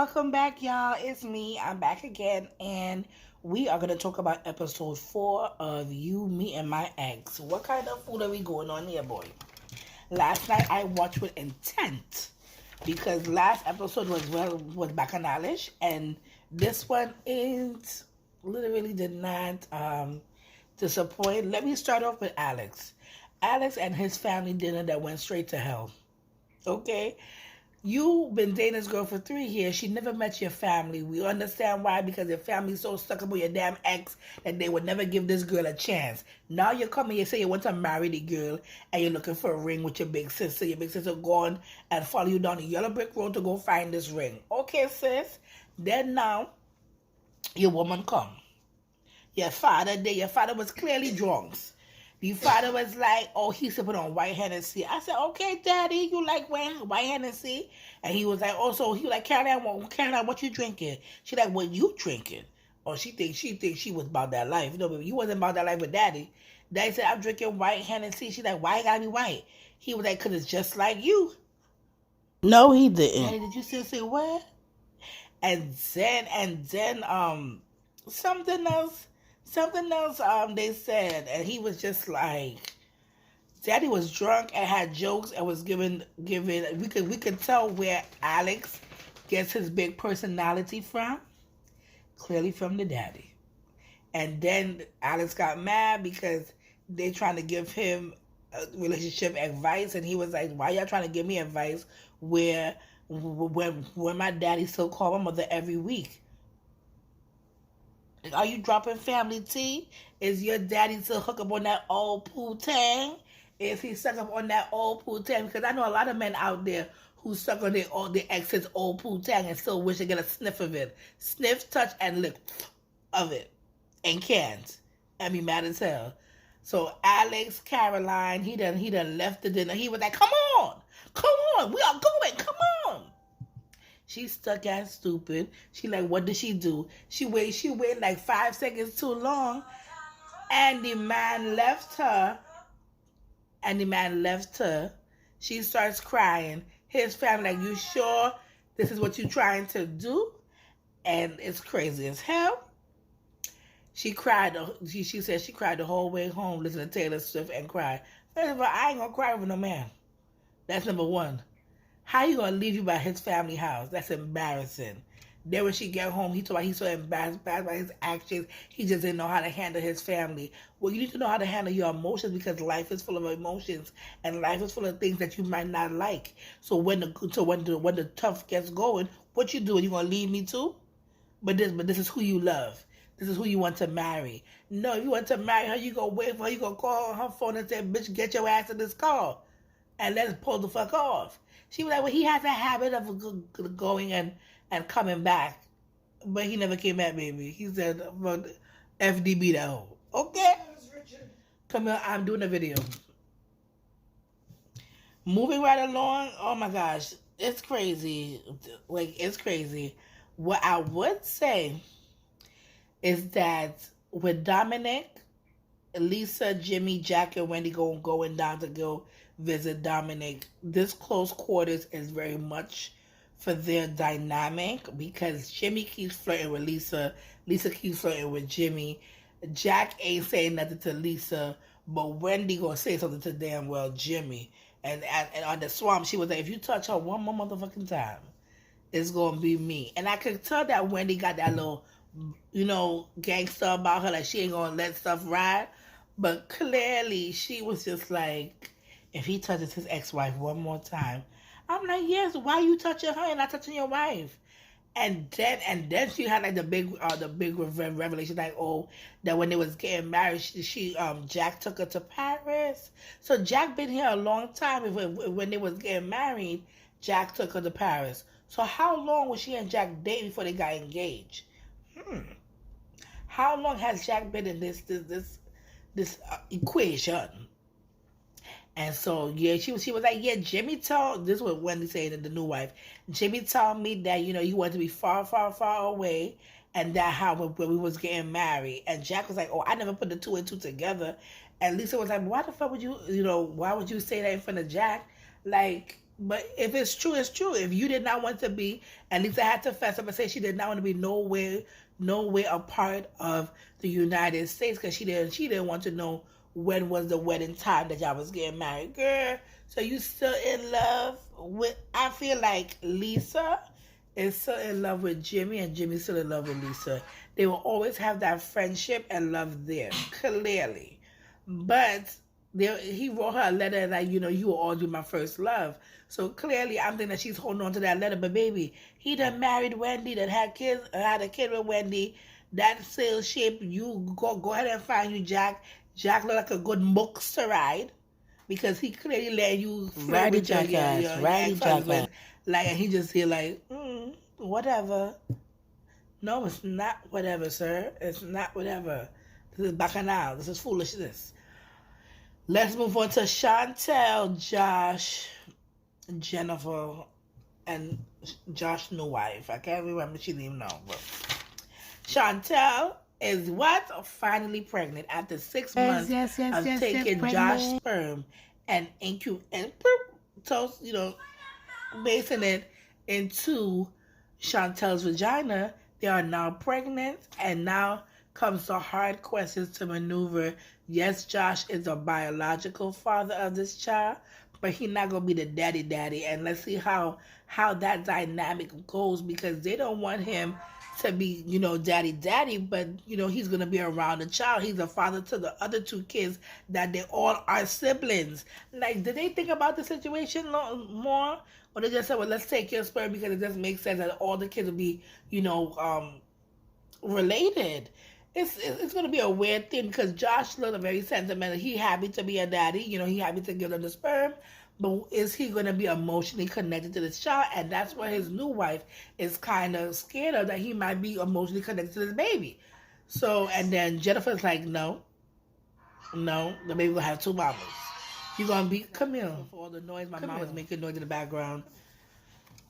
welcome back, y'all. It's me. I'm back again, and we are going to talk about episode 4 of You, Me, and My Ex. What kind of food are we going on here, boy? Last night I watched with intent because last episode was bacchanalish, and this one is literally did not disappoint. Let me start off with Alex. Alex and his family dinner that went straight to hell. Okay? You've been dating this girl for 3 years. She never met your family. We understand why, because your family's so stuck up with your damn ex that they would never give this girl a chance. Now you're coming, you say you want to marry the girl, and you're looking for a ring with your big sister. Your big sister gone and follow you down the yellow brick road to go find this ring. Okay, sis. Then now, your woman come. Your father was clearly drunk. Your father was like, oh, he's sipping on white Hennessy. I said, okay, daddy, you like white Hennessy? And he was like, oh, so he was like, Caroline, what you drinking? She like, what you drinking? Oh, she thinks she was about that life. You know, but you wasn't about that life with daddy. Daddy said, I'm drinking white Hennessy. She like, why it gotta be white? He was like, because it's just like you. No, he didn't. Daddy, did you still say what? And then, something else, they said, and he was just like, Daddy was drunk and had jokes and was giving. We could tell where Alex gets his big personality from. Clearly from the daddy. And then Alex got mad because they trying to give him relationship advice, and he was like, "Why y'all trying to give me advice when my daddy still call my mother every week?" Are you dropping family tea? Is your daddy still hook up on that old poo-tang? Is he stuck up on that old poo-tang? Because I know a lot of men out there who stuck on their ex's old poo-tang and still wish to get a sniff of it. Sniff, touch, and lick of it. And can't. And be mad as hell. So Alex, Caroline, he done left the dinner. He was like, come on, we are going, come on. She stuck as stupid. She like, what did she do? She waited like 5 seconds too long. And the man left her. She starts crying. His family like, you sure this is what you're trying to do? And it's crazy as hell. She cried. She said she cried the whole way home, listening to Taylor Swift and cried. First of all, I ain't gonna cry over no man. That's number one. How you gonna leave you by his family house? That's embarrassing. Then when she get home, he told me he's so embarrassed by his actions. He just didn't know how to handle his family. Well, you need to know how to handle your emotions, because life is full of emotions and life is full of things that you might not like. So when the tough gets going, what you doing? You gonna leave me too? But this is who you love. This is who you want to marry. No, if you want to marry her, you gonna wait for her. You gonna call her phone and say, "Bitch, get your ass in this car, and let's pull the fuck off." She was like, well, he has a habit of going and coming back. But he never came back, baby. He said, FDB that hoe. Okay? Come here, I'm doing a video. Moving right along, oh my gosh, it's crazy. Like, it's crazy. What I would say is that with Dominic, Lisa, Jimmy, Jack, and Wendy going down to go visit Dominic, this close quarters is very much for their dynamic, because Jimmy keeps flirting with Lisa keeps flirting with Jimmy. Jack ain't saying nothing to Lisa, but Wendy gonna say something to damn well Jimmy. And on the swamp, she was like, if you touch her one more motherfucking time, it's gonna be me. And I could tell that Wendy got that little, gangster about her, like she ain't gonna let stuff ride. But clearly she was just like, if he touches his ex-wife one more time, I'm like, yes, why you touching her and not touching your wife? And then she had like the big revelation, like, oh, that when they was getting married, she Jack took her to Paris. So Jack been here a long time. When they was getting married, Jack took her to Paris. So how long was she and Jack dating before they got engaged? How long has Jack been in this equation? And so, yeah, she was like, yeah, Jimmy told, this is what Wendy said, the new wife, Jimmy told me that, you wanted to be far, far, far away, and that how when we was getting married. And Jack was like, oh, I never put the 2 and 2 together. And Lisa was like, why the fuck would why would you say that in front of Jack? Like, But if it's true, it's true. If you did not want to be, at least I had to fess up and say she did not want to be nowhere a part of the United States because she didn't want to know when was the wedding time that y'all was getting married. Girl, so you still in love with, I feel like Lisa is still in love with Jimmy and Jimmy's still in love with Lisa. They will always have that friendship and love there, clearly. But he wrote her a letter like, you will always be my first love. So clearly, I'm thinking that she's holding on to that letter. But baby, he done married Wendy, that had a kid with Wendy. That sales shape, you go ahead and find you Jack. Jack look like a good mooks to ride because he clearly let you flirt with your ex-husband. Like, and he just here like, whatever. No, it's not whatever, sir. It's not whatever. This is bacchanal. This is foolishness. Let's move on to Chantal, Josh, Jennifer, and Josh's new wife. I can't remember. She didn't even know. But Chantal is what? Finally pregnant after 6 months of taking Josh's sperm and basing it into Chantal's vagina. They are now pregnant, and now comes the hard questions to maneuver. Yes, Josh is a biological father of this child, but he's not gonna be the daddy, and let's see how that dynamic goes because they don't want him to be, daddy, but he's gonna be around the child. He's a father to the other two kids that they all are siblings. Like, did they think about the situation more? Or they just said, well, let's take your sperm because it doesn't make sense that all the kids will be, related. It's going to be a weird thing because Josh looked very sentimental. He happy to be a daddy. He happy to give them the sperm. But is he going to be emotionally connected to this child? And that's what his new wife is kind of scared of, that he might be emotionally connected to this baby. So, and then Jennifer's like, no, the baby will have two mamas. You're going to be, come here. For all the noise, my mom was making noise in the background.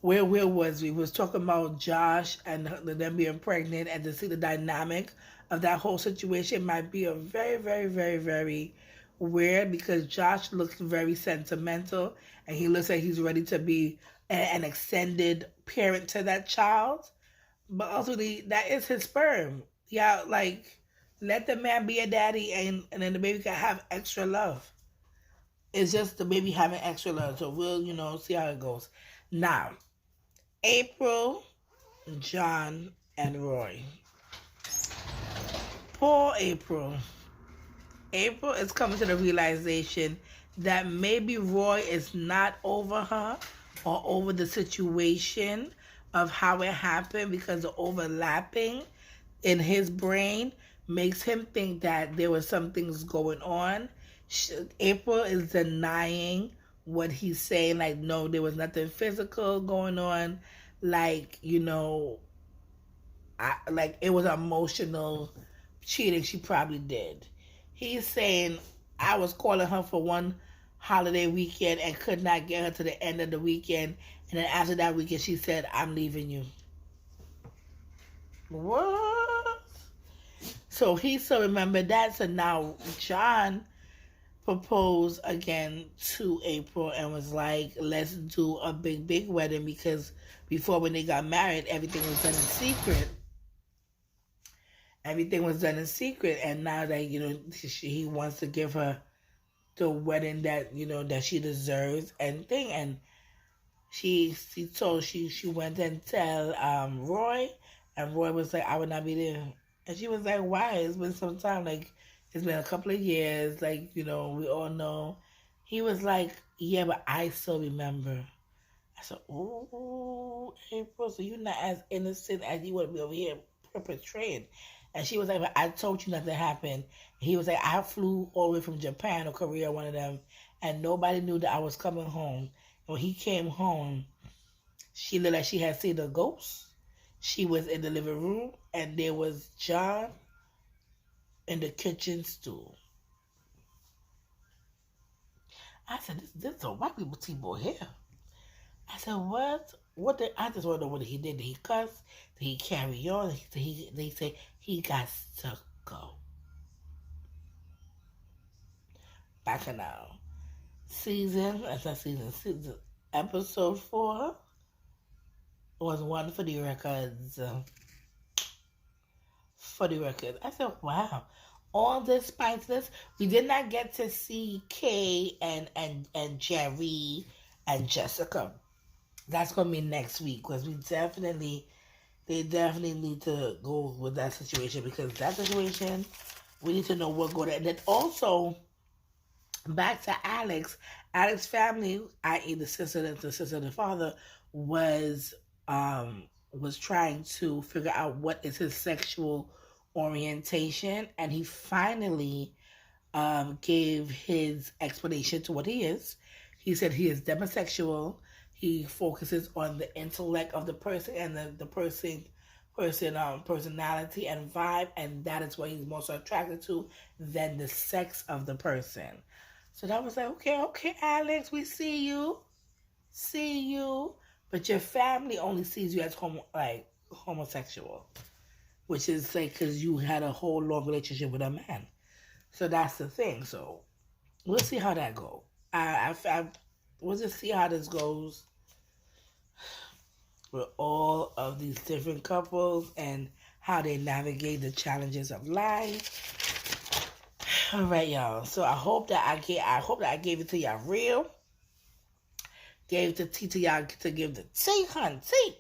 Where was we? We was talking about Josh and them being pregnant, and to see the dynamic of that whole situation might be a very, very, very, very weird because Josh looks very sentimental and he looks like he's ready to be an extended parent to that child. But ultimately, that is his sperm. Yeah, like, let the man be a daddy and then the baby can have extra love. It's just the baby having extra love. So we'll, see how it goes. Now, April, John, and Roy. Poor April. April is coming to the realization that maybe Roy is not over her or over the situation of how it happened because the overlapping in his brain makes him think that there was some things going on. April is denying what he's saying, like, no, there was nothing physical going on, like, it was emotional cheating she probably did. He's saying, I was calling her for one holiday weekend and could not get her to the end of the weekend, and then after that weekend she said, I'm leaving you. What? So he still remembered that. So now John proposed again to April and was like, let's do a big wedding, because before, when they got married, everything was done in secret. And now that he wants to give her the wedding that that she deserves and thing. And she went and tell Roy, and Roy was like, I would not be there. And she was like, why? It's been some time, like, it's been a couple of years, like, we all know. He was like, yeah, but I still remember. I said, oh, April, so you're not as innocent as you want to be over here perpetrating. And she was like, but I told you nothing happened. And he was like, I flew all the way from Japan or Korea, one of them, and nobody knew that I was coming home. And when he came home, she looked like she had seen a ghost. She was in the living room, and there was John in the kitchen stool. I said, this is a white people T-boy here. I said, what? I just want to know what he did. Did he cuss? Did he carry on? They say he got to go. Bacchanal. Season. Episode 4 was one for the records. For the record, I said, wow. All despite this, we did not get to see Kay and Jerry and Jessica. That's gonna be next week because they definitely need to go with that situation, because that situation, we need to know what's going on. And then also back to Alex. Alex's family, i.e. the sister and the father, was trying to figure out what is his sexual orientation, and he finally gave his explanation to what he is. He said he is demisexual. He focuses on the intellect of the person and the personality and vibe, and that is what he's most attracted to than the sex of the person. So that was like, okay, Alex, we see you, but your family only sees you as homosexual, which is like because you had a whole long relationship with a man. So that's the thing. So we'll see how that goes. We'll just see how this goes with all of these different couples and how they navigate the challenges of life. All right, y'all. So I hope that I gave it to y'all real. Gave the tea to y'all to give the tea, hun, tea.